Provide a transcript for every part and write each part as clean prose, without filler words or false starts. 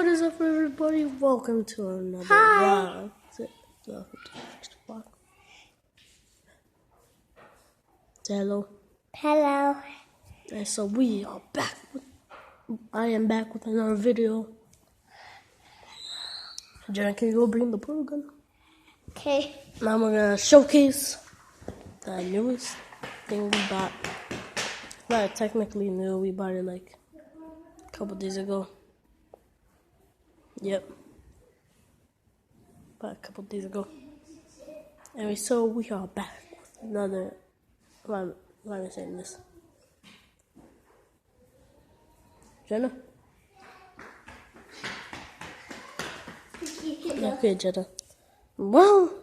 What is up, everybody? Welcome to another vlog. Welcome to the next vlog. Say hello. Hello. And so we are back. I am back with another video. Jenna, can you go bring the portal gun? Okay. Now we're gonna showcase the newest thing we bought. Not technically new. We bought it like a couple days ago. Yep. About a couple days ago. And so we are back with another. Why am I saying this? Jenna? Okay, Jenna. Well,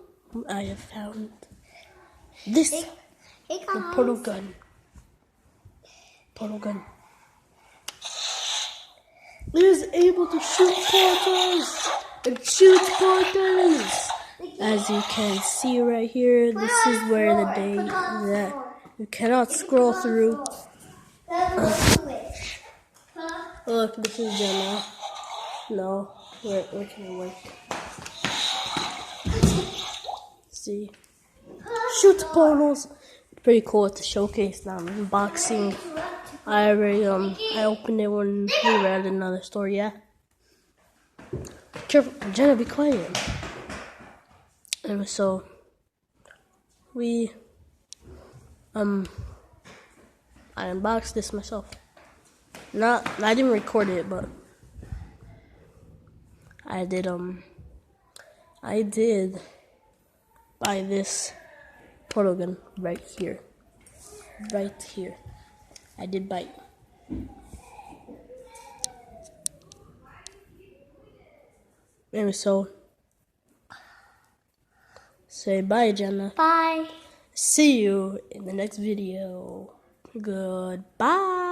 I have found this. Hey, The portal gun. Portal gun. It is able to shoot portals. It shoots portals. As you can see right here, this is where the day that you cannot scroll through. Look, this is Jenna. No, where can it work? See, shoots portals. Pretty cool to showcase. Now unboxing. I already I opened it when we were at another store. Yeah. Careful, Jenna, be quiet. And so we I unboxed this myself. I didn't record it, but I did buy this portal gun right here. Right here. I did buy it. And so say bye, Jenna. Bye. See you in the next video. Goodbye.